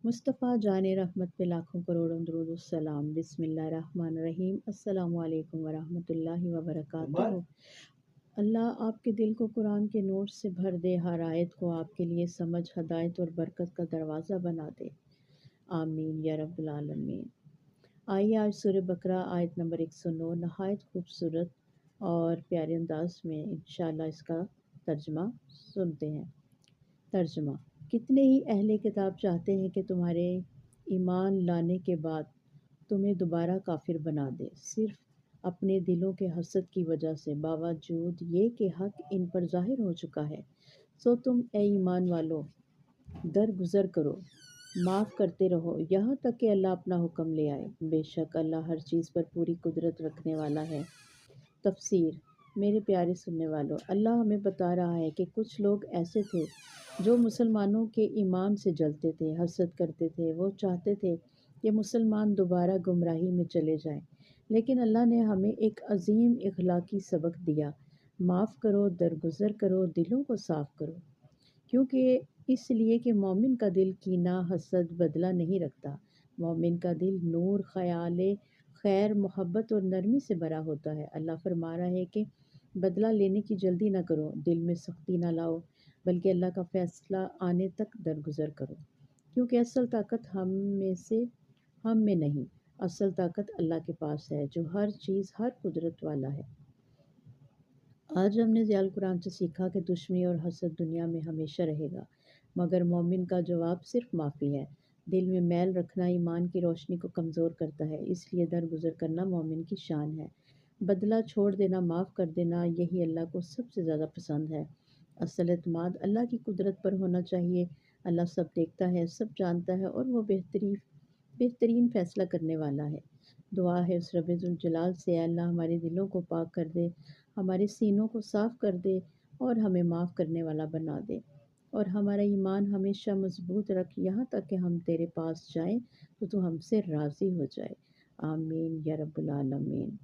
मुस्तफ़ा जान रहमत पे लाखों करोड़ों दुरूद और सलाम। बिस्मिल्लाहिर्रहमानिर्रहीम। अस्सलामु अलैकुम वरहमतुल्लाहि वबरकातुहू। अल्लाह आपके दिल को कुरान के नूर से भर दे, हर आयत को आपके लिए समझ, हदायत और बरकत का दरवाज़ा बना दे। आमीन या रब्बल आलमीन। आइए आज सूरह बकरा आयत नंबर 109 नहायत खूबसूरत और प्यारे अंदाज में इंशाअल्लाह इसका तर्जमा सुनते हैं। तर्जमा। कितने ही अहले किताब चाहते हैं कि तुम्हारे ईमान लाने के बाद तुम्हें दोबारा काफिर बना दे, सिर्फ अपने दिलों के हसद की वजह से, बावजूद ये कि हक इन पर जाहिर हो चुका है। सो तुम ए ईमान वालों दरगुजर करो, माफ़ करते रहो यहाँ तक कि अल्लाह अपना हुक्म ले आए। बेशक अल्लाह हर चीज़ पर पूरी कुदरत रखने वाला है। तफसीर। मेरे प्यारे सुनने वालों, अल्लाह हमें बता रहा है कि कुछ लोग ऐसे थे जो मुसलमानों के ईमान से जलते थे, हसद करते थे। वो चाहते थे कि मुसलमान दोबारा गुमराही में चले जाएं। लेकिन अल्लाह ने हमें एक अजीम इखलाकी सबक दिया। माफ़ करो, दरगुजर करो, दिलों को साफ़ करो। क्योंकि इसलिए कि मोमिन का दिल कीना, हसद, बदला नहीं रखता। मोमिन का दिल नूर, ख़याल खैर, मोहब्बत और नरमी से भरा होता है। अल्लाह फरमा रहा है कि बदला लेने की जल्दी ना करो, दिल में सख्ती ना लाओ, बल्कि अल्लाह का फ़ैसला आने तक दरगुजर करो। क्योंकि असल ताकत हम में नहीं, असल ताकत अल्लाह के पास है, जो हर चीज़, हर कुदरत वाला है। आज हमने ज़ियाल कुरान से सीखा कि दुश्मनी और हसद दुनिया में हमेशा रहेगा, मगर मोमिन का जवाब सिर्फ माफ़ी है। दिल में मैल रखना ईमान की रोशनी को कमज़ोर करता है, इसलिए दरगुजर करना मोमिन की शान है। बदला छोड़ देना, माफ़ कर देना, यही अल्लाह को सबसे ज़्यादा पसंद है। असल एतमाद अल्लाह की कुदरत पर होना चाहिए। अल्लाह सब देखता है, सब जानता है और वो बेहतरीन फ़ैसला करने वाला है। दुआ है उस रब्बे जुल जलाल से, अल्लाह हमारे दिलों को पाक कर दे, हमारे सीनों को साफ़ कर दे और हमें माफ़ करने वाला बना दे, और हमारा ईमान हमेशा मजबूत रख, यहाँ तक कि हम तेरे पास जाएं तो तू हमसे राज़ी हो जाए। आमीन या रब्बुल आलमीन।